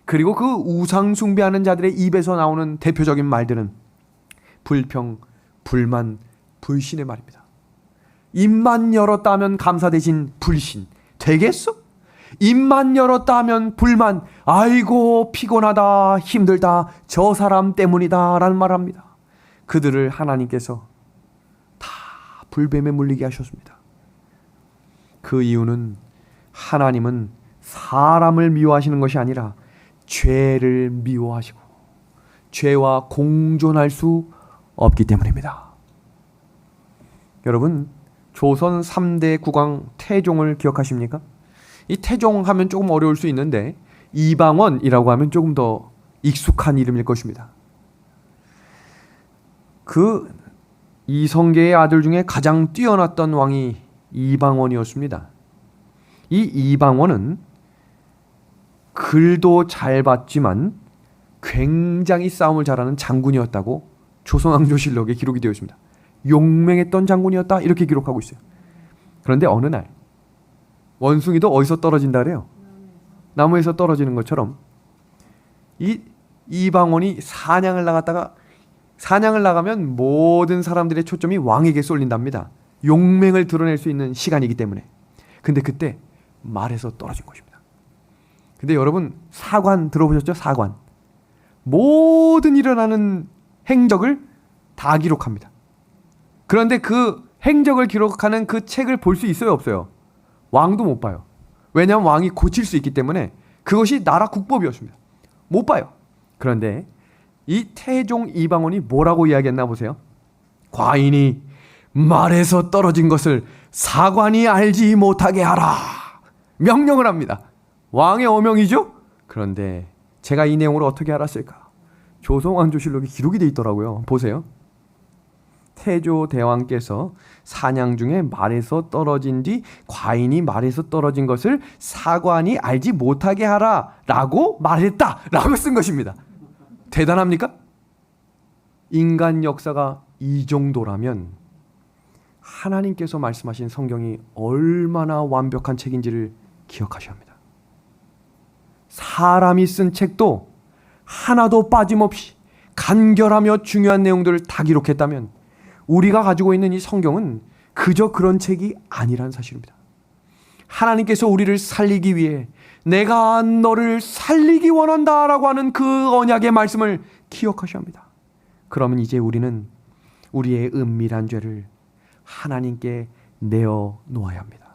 그리고 그 우상 숭배하는 자들의 입에서 나오는 대표적인 말들은 불평, 불만, 불신의 말입니다. 입만 열었다 하면 감사 대신 불신. 되겠어? 입만 열었다 하면 불만. 아이고 피곤하다, 힘들다, 저 사람 때문이다 라는 말을 합니다. 그들을 하나님께서 다 불뱀에 물리게 하셨습니다. 그 이유는 하나님은 사람을 미워하시는 것이 아니라 죄를 미워하시고 죄와 공존할 수 없기 때문입니다. 여러분, 조선 3대 국왕 태종을 기억하십니까? 이 태종 하면 조금 어려울 수 있는데 이방원이라고 하면 조금 더 익숙한 이름일 것입니다. 그 이성계의 아들 중에 가장 뛰어났던 왕이 이방원이었습니다. 이 이방원은 글도 잘 봤지만 굉장히 싸움을 잘하는 장군이었다고 조선왕조실록에 기록이 되어 있습니다. 용맹했던 장군이었다. 이렇게 기록하고 있어요. 그런데 어느 날 원숭이도 어디서 떨어진다 그래요? 나무에서 떨어지는 것처럼 이 이방원이 사냥을 나가면 모든 사람들의 초점이 왕에게 쏠린답니다. 용맹을 드러낼 수 있는 시간이기 때문에. 근데 그때 말에서 떨어진 것입니다. 근데 여러분, 사관 들어보셨죠? 사관. 모든 일어나는 행적을 다 기록합니다. 그런데 그 행적을 기록하는 그 책을 볼 수 있어요, 없어요? 왕도 못 봐요. 왜냐하면 왕이 고칠 수 있기 때문에 그것이 나라 국법이었습니다. 못 봐요. 그런데 이 태종 이방원이 뭐라고 이야기했나 보세요. 과인이 말에서 떨어진 것을 사관이 알지 못하게 하라. 명령을 합니다. 왕의 어명이죠? 그런데 제가 이 내용을 어떻게 알았을까? 조선왕조실록에 기록이 돼 있더라고요. 보세요. 태조 대왕께서 사냥 중에 말에서 떨어진 뒤 과인이 말에서 떨어진 것을 사관이 알지 못하게 하라 라고 말했다 라고 쓴 것입니다. 대단합니까? 인간 역사가 이 정도라면 하나님께서 말씀하신 성경이 얼마나 완벽한 책인지를 기억하셔야 합니다. 사람이 쓴 책도 하나도 빠짐없이 간결하며 중요한 내용들을 다 기록했다면 우리가 가지고 있는 이 성경은 그저 그런 책이 아니란 사실입니다. 하나님께서 우리를 살리기 위해 내가 너를 살리기 원한다 라고 하는 그 언약의 말씀을 기억하셔야 합니다. 그러면 이제 우리는 우리의 은밀한 죄를 하나님께 내어놓아야 합니다.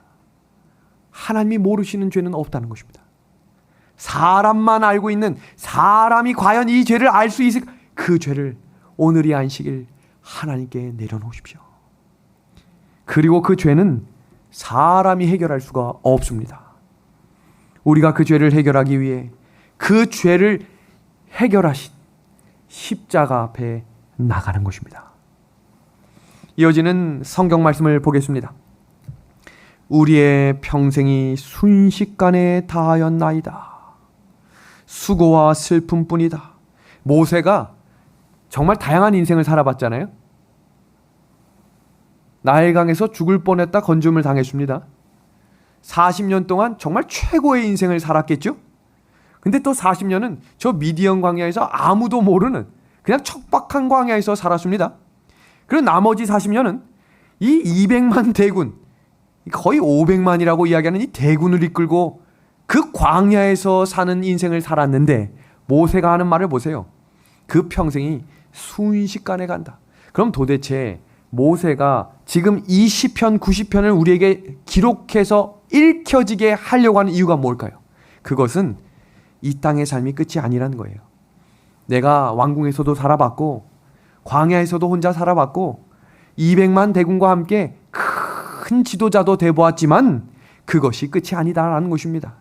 하나님이 모르시는 죄는 없다는 것입니다. 사람만 알고 있는, 사람이 과연 이 죄를 알 수 있을 그 죄를 오늘이 안식일 하나님께 내려놓으십시오. 그리고 그 죄는 사람이 해결할 수가 없습니다. 우리가 그 죄를 해결하기 위해 그 죄를 해결하신 십자가 앞에 나가는 것입니다. 이어지는 성경 말씀을 보겠습니다. 우리의 평생이 순식간에 다하였나이다. 수고와 슬픔뿐이다. 모세가 정말 다양한 인생을 살아봤잖아요. 나일강에서 죽을 뻔했다 건짐을 당했습니다. 40년 동안 정말 최고의 인생을 살았겠죠? 근데 또 40년은 저 미디안 광야에서 아무도 모르는 그냥 척박한 광야에서 살았습니다. 그리고 나머지 40년은 이 200만 대군, 거의 500만이라고 이야기하는 이 대군을 이끌고 그 광야에서 사는 인생을 살았는데 모세가 하는 말을 보세요. 그 평생이 순식간에 간다. 그럼 도대체 모세가 지금 이 시편 90편을 우리에게 기록해서 읽혀지게 하려고 하는 이유가 뭘까요? 그것은 이 땅의 삶이 끝이 아니라는 거예요. 내가 왕궁에서도 살아봤고 광야에서도 혼자 살아봤고 200만 대군과 함께 큰 지도자도 돼보았지만 그것이 끝이 아니다라는 것입니다.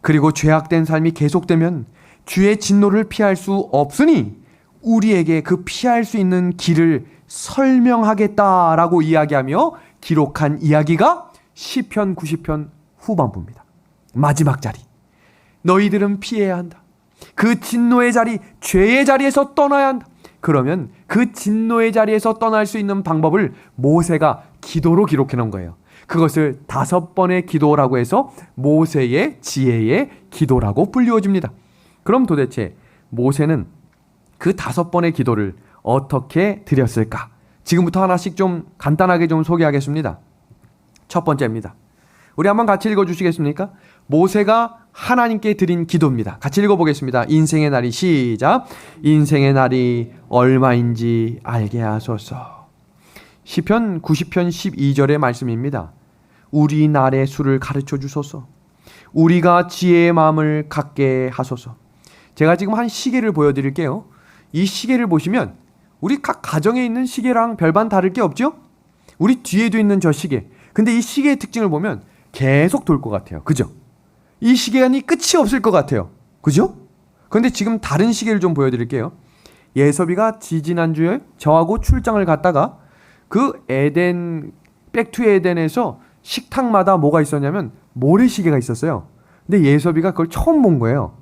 그리고 죄악된 삶이 계속되면 주의 진노를 피할 수 없으니 우리에게 그 피할 수 있는 길을 설명하겠다라고 이야기하며 기록한 이야기가 시편 90편 후반부입니다. 마지막 자리. 너희들은 피해야 한다. 그 진노의 자리, 죄의 자리에서 떠나야 한다. 그러면 그 진노의 자리에서 떠날 수 있는 방법을 모세가 기도로 기록해 놓은 거예요. 그것을 5번의 기도라고 해서 모세의 지혜의 기도라고 불리워집니다. 그럼 도대체 모세는 그 5번의 기도를 어떻게 드렸을까? 지금부터 하나씩 좀 간단하게 좀 소개하겠습니다. 첫 번째입니다. 우리 한번 같이 읽어주시겠습니까? 모세가 하나님께 드린 기도입니다. 같이 읽어보겠습니다. 인생의 날이 시작. 인생의 날이 얼마인지 알게 하소서. 시편 90편 12절의 말씀입니다. 우리 날의 수를 가르쳐 주소서. 우리가 지혜의 마음을 갖게 하소서. 제가 지금 한 시계를 보여드릴게요. 이 시계를 보시면 우리 각 가정에 있는 시계랑 별반 다를 게 없죠? 우리 뒤에도 있는 저 시계. 근데 이 시계의 특징을 보면 계속 돌 것 같아요. 그죠? 이 시계가 끝이 없을 것 같아요. 그죠? 그런데 지금 다른 시계를 좀 보여드릴게요. 예섭이가 지지난주에 저하고 출장을 갔다가 그 에덴, 백투 에덴에서 식탁마다 뭐가 있었냐면 모래시계가 있었어요. 근데 예섭이가 그걸 처음 본 거예요.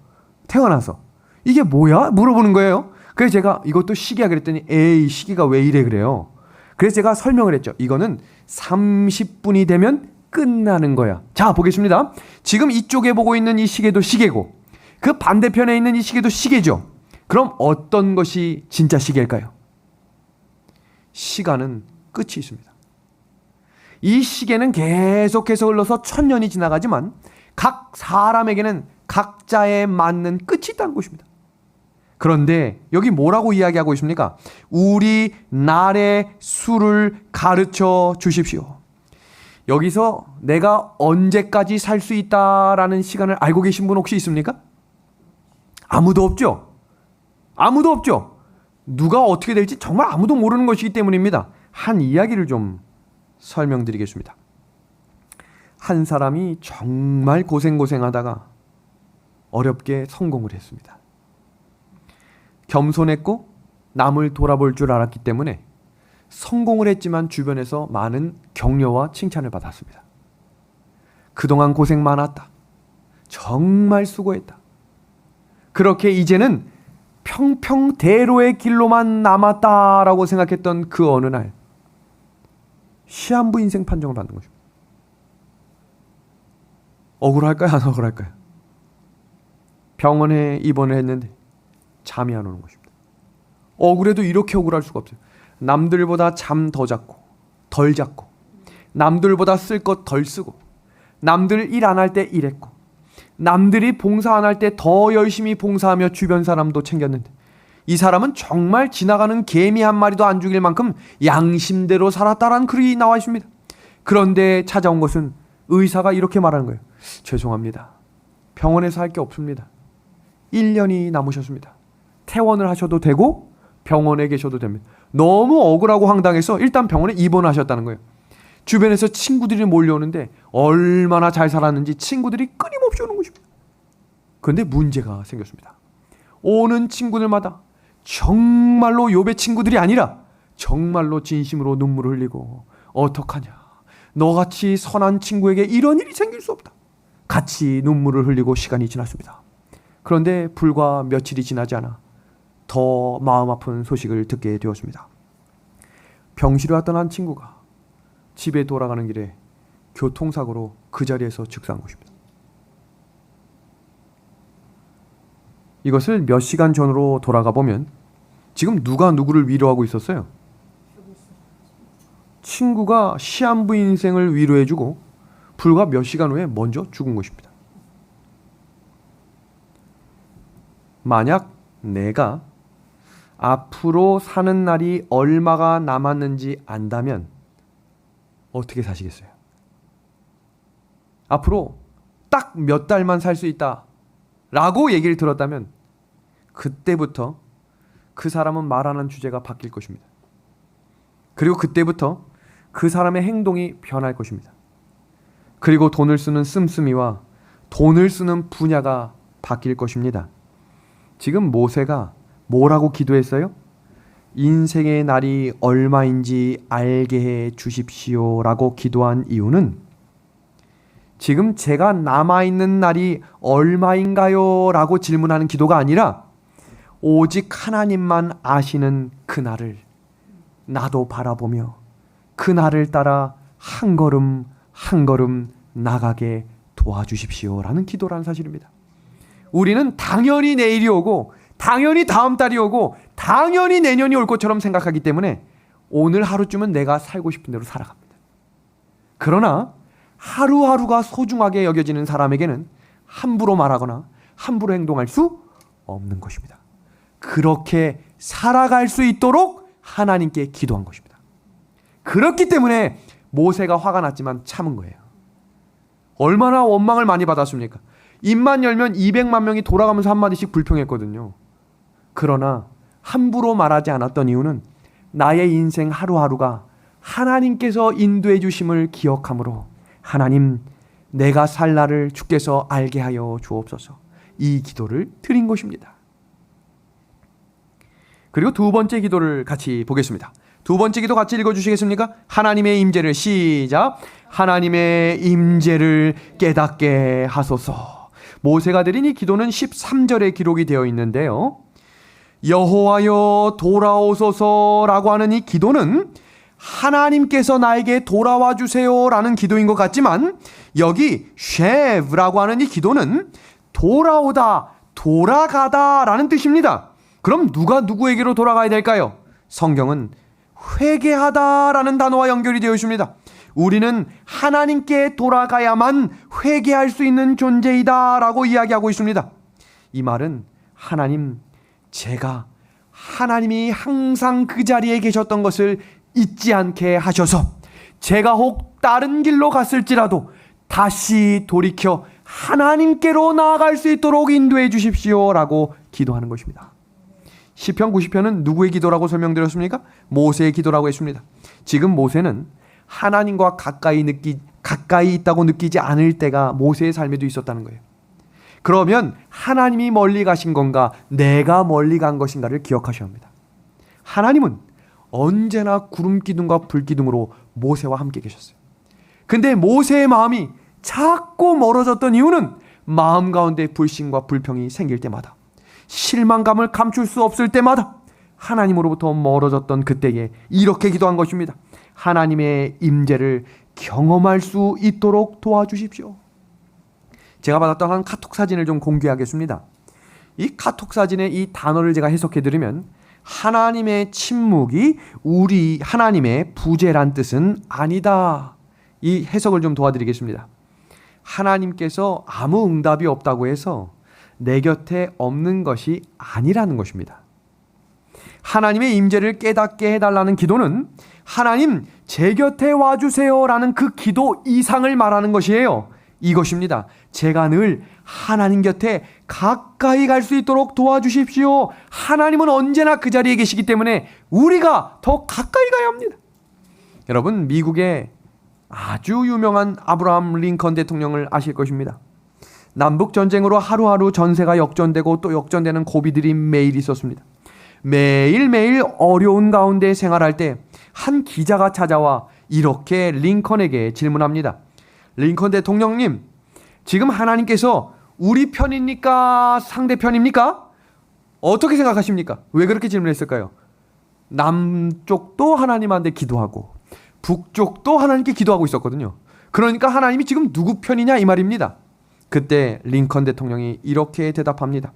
태어나서. 이게 뭐야? 물어보는 거예요. 그래서 제가 이것도 시계야 그랬더니 에이 시계가 왜 이래 그래요. 그래서 제가 설명을 했죠. 이거는 30분이 되면 끝나는 거야. 자, 보겠습니다. 지금 이쪽에 보고 있는 이 시계도 시계고 그 반대편에 있는 이 시계도 시계죠. 그럼 어떤 것이 진짜 시계일까요? 시간은 끝이 있습니다. 이 시계는 계속해서 흘러서 1000년이 지나가지만 각 사람에게는 각자에 맞는 끝이 있다는 것입니다. 그런데 여기 뭐라고 이야기하고 있습니까? 우리 날의 수를 가르쳐 주십시오. 여기서 내가 언제까지 살 수 있다라는 시간을 알고 계신 분 혹시 있습니까? 아무도 없죠? 아무도 없죠? 누가 어떻게 될지 정말 아무도 모르는 것이기 때문입니다. 한 이야기를 좀 설명드리겠습니다. 한 사람이 정말 고생하다가 어렵게 성공을 했습니다. 겸손했고 남을 돌아볼 줄 알았기 때문에 성공을 했지만 주변에서 많은 격려와 칭찬을 받았습니다. 그동안 고생 많았다. 정말 수고했다. 그렇게 이제는 평평대로의 길로만 남았다라고 생각했던 그 어느 날 시한부 인생 판정을 받는 것입니다. 억울할까요? 안 억울할까요? 병원에 입원을 했는데 잠이 안 오는 것입니다. 억울해도 이렇게 억울할 수가 없어요. 남들보다 잠 더 잤고 덜 잤고 남들보다 쓸 것 덜 쓰고 남들 일 안 할 때 일했고 남들이 봉사 안 할 때 더 열심히 봉사하며 주변 사람도 챙겼는데 이 사람은 정말 지나가는 개미 한 마리도 안 죽일 만큼 양심대로 살았다라는 글이 나와 있습니다. 그런데 찾아온 것은 의사가 이렇게 말하는 거예요. 죄송합니다. 병원에서 할 게 없습니다. 1년이 남으셨습니다. 퇴원을 하셔도 되고 병원에 계셔도 됩니다. 너무 억울하고 황당해서 일단 병원에 입원하셨다는 거예요. 주변에서 친구들이 몰려오는데 얼마나 잘 살았는지 친구들이 끊임없이 오는 것입니다. 그런데 문제가 생겼습니다. 오는 친구들마다 정말로 욥의 친구들이 아니라 정말로 진심으로 눈물을 흘리고 어떡하냐. 너같이 선한 친구에게 이런 일이 생길 수 없다. 같이 눈물을 흘리고 시간이 지났습니다. 그런데 불과 며칠이 지나지 않아 더 마음 아픈 소식을 듣게 되었습니다. 병실에 왔던 한 친구가 집에 돌아가는 길에 교통사고로 그 자리에서 즉사한 것입니다. 이것을 몇 시간 전으로 돌아가 보면 지금 누가 누구를 위로하고 있었어요? 친구가 시한부 인생을 위로해주고 불과 몇 시간 후에 먼저 죽은 것입니다. 만약 내가 앞으로 사는 날이 얼마가 남았는지 안다면 어떻게 사시겠어요? 앞으로 딱 몇 달만 살 수 있다 라고 얘기를 들었다면 그때부터 그 사람은 말하는 주제가 바뀔 것입니다. 그리고 그때부터 그 사람의 행동이 변할 것입니다. 그리고 돈을 쓰는 씀씀이와 돈을 쓰는 분야가 바뀔 것입니다. 지금 모세가 뭐라고 기도했어요? 인생의 날이 얼마인지 알게 해 주십시오 라고 기도한 이유는 지금 제가 남아있는 날이 얼마인가요? 라고 질문하는 기도가 아니라 오직 하나님만 아시는 그날을 나도 바라보며 그날을 따라 한 걸음 한 걸음 나가게 도와주십시오 라는 기도라는 사실입니다. 우리는 당연히 내일이 오고 당연히 다음 달이 오고 당연히 내년이 올 것처럼 생각하기 때문에 오늘 하루쯤은 내가 살고 싶은 대로 살아갑니다. 그러나 하루하루가 소중하게 여겨지는 사람에게는 함부로 말하거나 함부로 행동할 수 없는 것입니다. 그렇게 살아갈 수 있도록 하나님께 기도한 것입니다. 그렇기 때문에 모세가 화가 났지만 참은 거예요. 얼마나 원망을 많이 받았습니까? 입만 열면 200만 명이 돌아가면서 한마디씩 불평했거든요. 그러나 함부로 말하지 않았던 이유는 나의 인생 하루하루가 하나님께서 인도해 주심을 기억함으로 하나님 내가 살 날을 주께서 알게 하여 주옵소서 이 기도를 드린 것입니다. 그리고 두 번째 기도를 같이 보겠습니다. 두 번째 기도 같이 읽어주시겠습니까? 하나님의 임재를 시작. 하나님의 임재를 깨닫게 하소서. 모세가 드린 이 기도는 13절에 기록이 되어 있는데요. 여호와여 돌아오소서라고 하는 이 기도는 하나님께서 나에게 돌아와 주세요라는 기도인 것 같지만 여기 쉐브라고 하는 이 기도는 돌아오다, 돌아가다라는 뜻입니다. 그럼 누가 누구에게로 돌아가야 될까요? 성경은 회개하다라는 단어와 연결이 되어 있습니다. 우리는 하나님께 돌아가야만 회개할 수 있는 존재이다라고 이야기하고 있습니다. 이 말은 하나님, 제가 하나님이 항상 그 자리에 계셨던 것을 잊지 않게 하셔서 제가 혹 다른 길로 갔을지라도 다시 돌이켜 하나님께로 나아갈 수 있도록 인도해 주십시오라고 기도하는 것입니다. 시편 90편은 누구의 기도라고 설명드렸습니까? 모세의 기도라고 했습니다. 지금 모세는 하나님과 가까이 있다고 느끼지 않을 때가 모세의 삶에도 있었다는 거예요. 그러면 하나님이 멀리 가신 건가, 내가 멀리 간 것인가를 기억하셔야 합니다. 하나님은 언제나 구름 기둥과 불 기둥으로 모세와 함께 계셨어요. 근데 모세의 마음이 자꾸 멀어졌던 이유는 마음 가운데 불신과 불평이 생길 때마다, 실망감을 감출 수 없을 때마다 하나님으로부터 멀어졌던 그때에 이렇게 기도한 것입니다. 하나님의 임재를 경험할 수 있도록 도와주십시오. 제가 받았던 한 카톡 사진을 좀 공개하겠습니다. 이 카톡 사진의 이 단어를 제가 해석해 드리면, 하나님의 침묵이 우리 하나님의 부재란 뜻은 아니다. 이 해석을 좀 도와드리겠습니다. 하나님께서 아무 응답이 없다고 해서 내 곁에 없는 것이 아니라는 것입니다. 하나님의 임재를 깨닫게 해달라는 기도는 하나님, 제 곁에 와주세요라는 그 기도 이상을 말하는 것이에요. 이것입니다. 제가 늘 하나님 곁에 가까이 갈 수 있도록 도와주십시오. 하나님은 언제나 그 자리에 계시기 때문에 우리가 더 가까이 가야 합니다. 여러분, 미국의 아주 유명한 아브라함 링컨 대통령을 아실 것입니다. 남북전쟁으로 하루하루 전세가 역전되고 또 역전되는 고비들이 매일 있었습니다. 매일매일 어려운 가운데 생활할 때 한 기자가 찾아와 이렇게 링컨에게 질문합니다. 링컨 대통령님, 지금 하나님께서 우리 편입니까? 상대편입니까? 어떻게 생각하십니까? 왜 그렇게 질문했을까요? 남쪽도 하나님한테 기도하고 북쪽도 하나님께 기도하고 있었거든요. 그러니까 하나님이 지금 누구 편이냐 이 말입니다. 그때 링컨 대통령이 이렇게 대답합니다.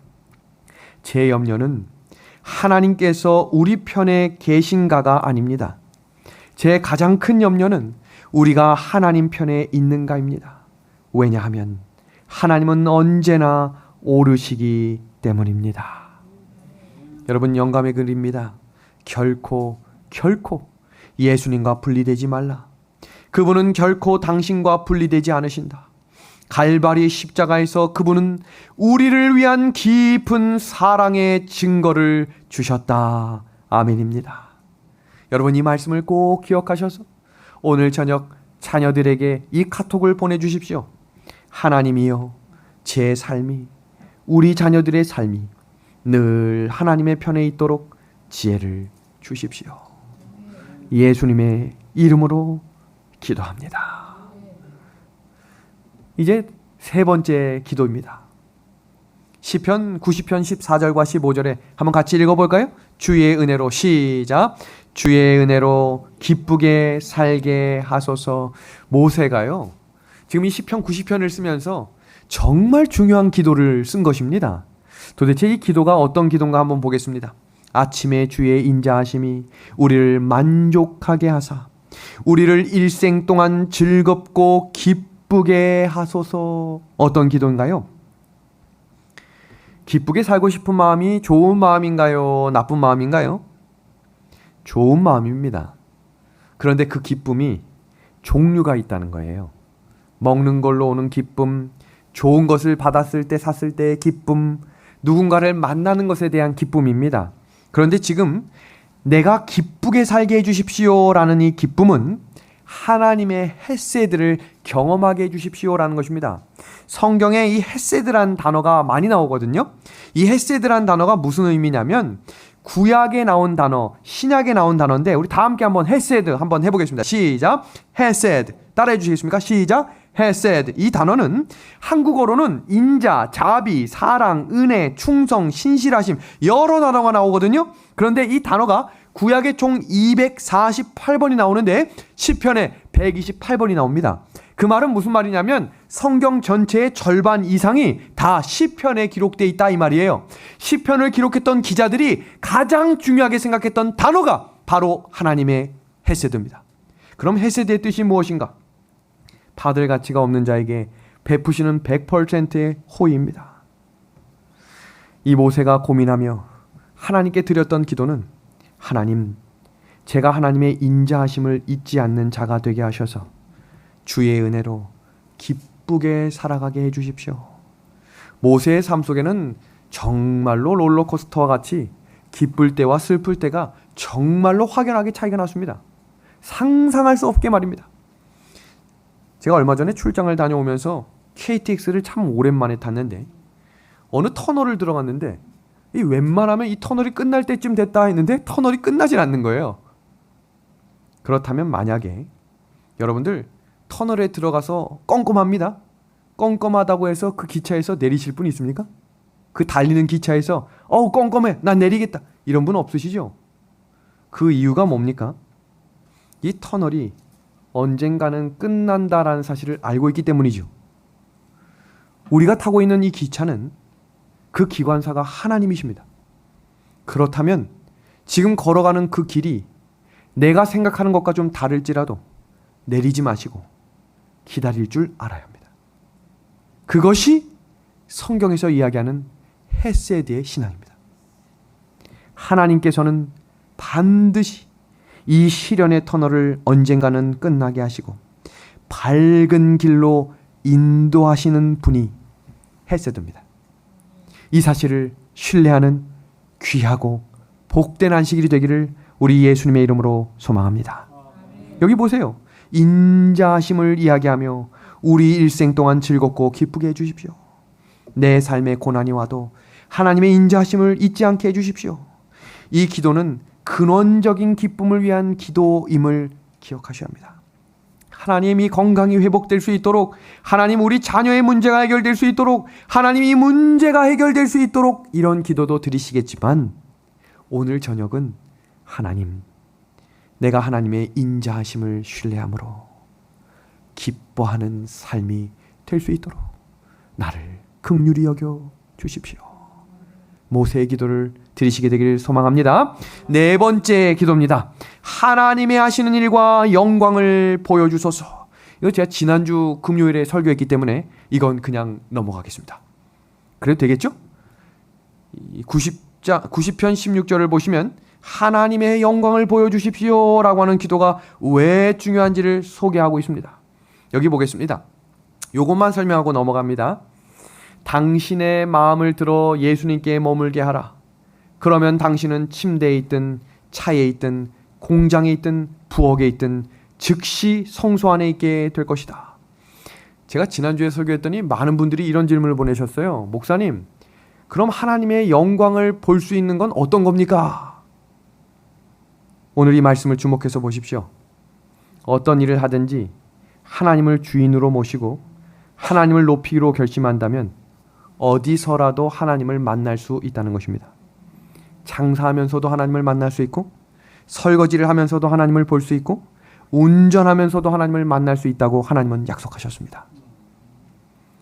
제 염려는 하나님께서 우리 편에 계신가가 아닙니다. 제 가장 큰 염려는 우리가 하나님 편에 있는가입니다. 왜냐하면 하나님은 언제나 오르시기 때문입니다. 여러분, 영감의 글입니다. 결코 예수님과 분리되지 말라. 그분은 결코 당신과 분리되지 않으신다. 갈바리 십자가에서 그분은 우리를 위한 깊은 사랑의 증거를 주셨다. 아멘입니다. 여러분, 이 말씀을 꼭 기억하셔서 오늘 저녁 자녀들에게 이 카톡을 보내주십시오. 하나님이여, 제 삶이, 우리 자녀들의 삶이 늘 하나님의 편에 있도록 지혜를 주십시오. 예수님의 이름으로 기도합니다. 이제 세 번째 기도입니다. 시편 90편 14절과 15절에 한번 같이 읽어볼까요? 주의 은혜로, 시작. 주의 은혜로 기쁘게 살게 하소서. 모세가요, 지금 이 시편 90편을 쓰면서 정말 중요한 기도를 쓴 것입니다. 도대체 이 기도가 어떤 기도인가 한번 보겠습니다. 아침에 주의 인자하심이 우리를 만족하게 하사 우리를 일생 동안 즐겁고 기쁘게 하소서. 어떤 기도인가요? 기쁘게 살고 싶은 마음이 좋은 마음인가요? 나쁜 마음인가요? 좋은 마음입니다. 그런데 그 기쁨이 종류가 있다는 거예요. 먹는 걸로 오는 기쁨, 좋은 것을 받았을 때, 샀을 때의 기쁨, 누군가를 만나는 것에 대한 기쁨입니다. 그런데 지금 내가 기쁘게 살게 해주십시오라는 이 기쁨은 하나님의 헤세드를 경험하게 해주십시오라는 것입니다. 성경에 이 헤세드란 단어가 많이 나오거든요. 이 헤세드란 단어가 무슨 의미냐면 구약에 나온 단어, 신약에 나온 단어인데 우리 다 함께 한번 헤세드 한번 해보겠습니다. 시작. 헤세드. 따라해 주시겠습니까? 시작. 헤세드. 이 단어는 한국어로는 인자, 자비, 사랑, 은혜, 충성, 신실하심 여러 단어가 나오거든요. 그런데 이 단어가 구약에 총 248번이 나오는데 시편에 128번이 나옵니다. 그 말은 무슨 말이냐면 성경 전체의 절반 이상이 다 시편에 기록되어 있다 이 말이에요. 시편을 기록했던 기자들이 가장 중요하게 생각했던 단어가 바로 하나님의 헤세드입니다. 그럼 헤세드의 뜻이 무엇인가? 받을 가치가 없는 자에게 베푸시는 100%의 호의입니다. 이 모세가 고민하며 하나님께 드렸던 기도는 하나님, 제가 하나님의 인자하심을 잊지 않는 자가 되게 하셔서 주의 은혜로 기쁘게 살아가게 해주십시오. 모세의 삶 속에는 정말로 롤러코스터와 같이 기쁠 때와 슬플 때가 정말로 확연하게 차이가 났습니다. 상상할 수 없게 말입니다. 제가 얼마 전에 출장을 다녀오면서 KTX를 참 오랜만에 탔는데 어느 터널을 들어갔는데 웬만하면 이 터널이 끝날 때쯤 됐다 했는데 터널이 끝나질 않는 거예요. 그렇다면 만약에 여러분들 터널에 들어가서 껌껌합니다. 껌껌하다고 해서 그 기차에서 내리실 분 있습니까? 그 달리는 기차에서 껌껌해 난 내리겠다 이런 분 없으시죠? 그 이유가 뭡니까? 이 터널이 언젠가는 끝난다라는 사실을 알고 있기 때문이죠. 우리가 타고 있는 이 기차는 그 기관사가 하나님이십니다. 그렇다면 지금 걸어가는 그 길이 내가 생각하는 것과 좀 다를지라도 내리지 마시고 기다릴 줄 알아야 합니다. 그것이 성경에서 이야기하는 헤세드의 신앙입니다. 하나님께서는 반드시 이 시련의 터널을 언젠가는 끝나게 하시고 밝은 길로 인도하시는 분이 헤세드입니다. 이 사실을 신뢰하는 귀하고 복된 안식일이 되기를 우리 예수님의 이름으로 소망합니다. 여기 보세요. 인자하심을 이야기하며 우리 일생 동안 즐겁고 기쁘게 해주십시오. 내 삶에 고난이 와도 하나님의 인자하심을 잊지 않게 해주십시오. 이 기도는 근원적인 기쁨을 위한 기도임을 기억하셔야 합니다. 하나님 이 건강이 회복될 수 있도록, 하나님 우리 자녀의 문제가 해결될 수 있도록, 하나님 이 문제가 해결될 수 있도록 이런 기도도 드리시겠지만 오늘 저녁은 하나님, 내가 하나님의 인자하심을 신뢰함으로 기뻐하는 삶이 될 수 있도록 나를 긍휼히 여겨 주십시오. 모세의 기도를 드리시게 되기를 소망합니다. 네 번째 기도입니다. 하나님의 하시는 일과 영광을 보여주소서. 이거 제가 지난주 금요일에 설교했기 때문에 이건 그냥 넘어가겠습니다. 그래도 되겠죠? 90편 16절을 보시면 하나님의 영광을 보여주십시오 라고 하는 기도가 왜 중요한지를 소개하고 있습니다. 여기 보겠습니다. 요것만 설명하고 넘어갑니다. 당신의 마음을 들어 예수님께 머물게 하라. 그러면 당신은 침대에 있든 차에 있든 공장에 있든 부엌에 있든 즉시 성소 안에 있게 될 것이다. 제가 지난주에 설교했더니 많은 분들이 이런 질문을 보내셨어요. 목사님, 그럼 하나님의 영광을 볼 수 있는 건 어떤 겁니까? 오늘 이 말씀을 주목해서 보십시오. 어떤 일을 하든지 하나님을 주인으로 모시고 하나님을 높이기로 결심한다면 어디서라도 하나님을 만날 수 있다는 것입니다. 장사하면서도 하나님을 만날 수 있고, 설거지를 하면서도 하나님을 볼 수 있고, 운전하면서도 하나님을 만날 수 있다고 하나님은 약속하셨습니다.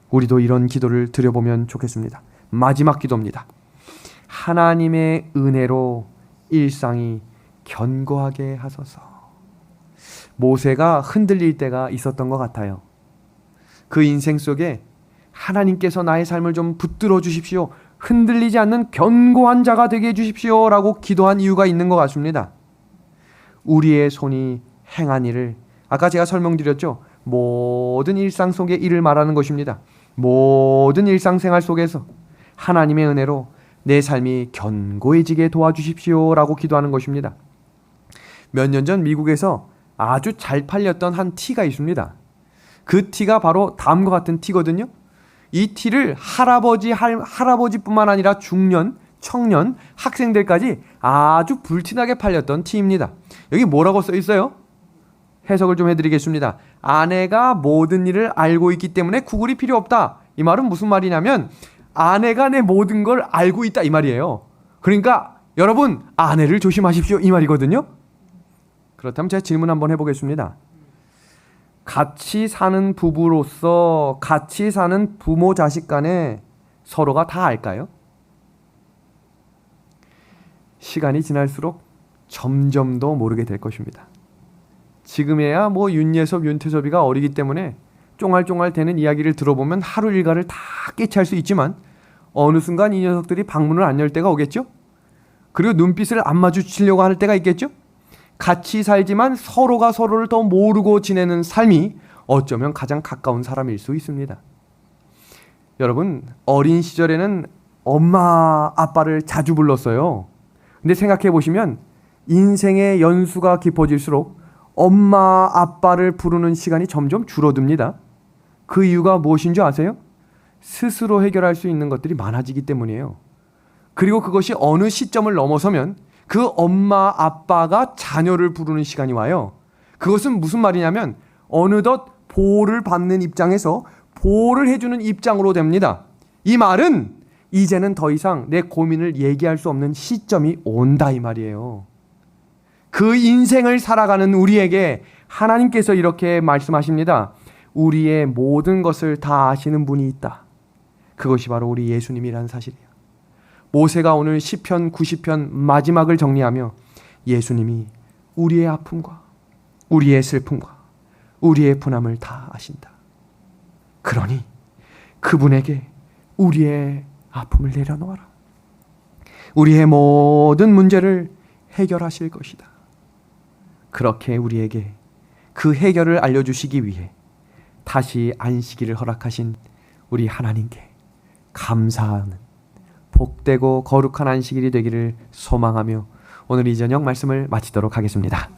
우리도 이런 기도를 드려보면 좋겠습니다. 마지막 기도입니다. 하나님의 은혜로 일상이 견고하게 하소서. 모세가 흔들릴 때가 있었던 것 같아요. 그 인생 속에 하나님께서 나의 삶을 좀 붙들어 주십시오. 흔들리지 않는 견고한 자가 되게 해주십시오 라고 기도한 이유가 있는 것 같습니다. 우리의 손이 행한 일을, 아까 제가 설명드렸죠. 모든 일상 속의 일을 말하는 것입니다. 모든 일상생활 속에서 하나님의 은혜로 내 삶이 견고해지게 도와주십시오 라고 기도하는 것입니다. 몇 년 전 미국에서 아주 잘 팔렸던 한 티가 있습니다. 그 티가 바로 다음과 같은 티거든요. 이 티를 할아버지뿐만 아니라 중년, 청년, 학생들까지 아주 불티나게 팔렸던 티입니다. 여기 뭐라고 써 있어요? 해석을 좀 해드리겠습니다. 아내가 모든 일을 알고 있기 때문에 구글이 필요 없다. 이 말은 무슨 말이냐면 아내가 내 모든 걸 알고 있다 이 말이에요. 그러니까 여러분, 아내를 조심하십시오 이 말이거든요. 그렇다면 제가 질문 한번 해보겠습니다. 같이 사는 부부로서 같이 사는 부모 자식 간에 서로가 다 알까요? 시간이 지날수록 점점 더 모르게 될 것입니다. 지금에야 뭐 윤예섭, 윤태섭이가 어리기 때문에 쫑알쫑알 되는 이야기를 들어보면 하루 일과를 다 깨치할 수 있지만 어느 순간 이 녀석들이 방문을 안 열 때가 오겠죠? 그리고 눈빛을 안 마주치려고 할 때가 있겠죠? 같이 살지만 서로가 서로를 더 모르고 지내는 삶이 어쩌면 가장 가까운 사람일 수 있습니다. 여러분, 어린 시절에는 엄마, 아빠를 자주 불렀어요. 근데 생각해 보시면 인생의 연수가 깊어질수록 엄마, 아빠를 부르는 시간이 점점 줄어듭니다. 그 이유가 무엇인 줄 아세요? 스스로 해결할 수 있는 것들이 많아지기 때문이에요. 그리고 그것이 어느 시점을 넘어서면 그 엄마, 아빠가 자녀를 부르는 시간이 와요. 그것은 무슨 말이냐면 어느덧 보호를 받는 입장에서 보호를 해주는 입장으로 됩니다. 이 말은 이제는 더 이상 내 고민을 얘기할 수 없는 시점이 온다 이 말이에요. 그 인생을 살아가는 우리에게 하나님께서 이렇게 말씀하십니다. 우리의 모든 것을 다 아시는 분이 있다. 그것이 바로 우리 예수님이라는 사실이에요. 모세가 오늘 시편 90편 마지막을 정리하며 예수님이 우리의 아픔과 우리의 슬픔과 우리의 분함을 다 아신다. 그러니 그분에게 우리의 아픔을 내려놓아라. 우리의 모든 문제를 해결하실 것이다. 그렇게 우리에게 그 해결을 알려주시기 위해 다시 안식일을 허락하신 우리 하나님께 감사하는 복되고 거룩한 안식일이 되기를 소망하며 오늘 이 저녁 말씀을 마치도록 하겠습니다.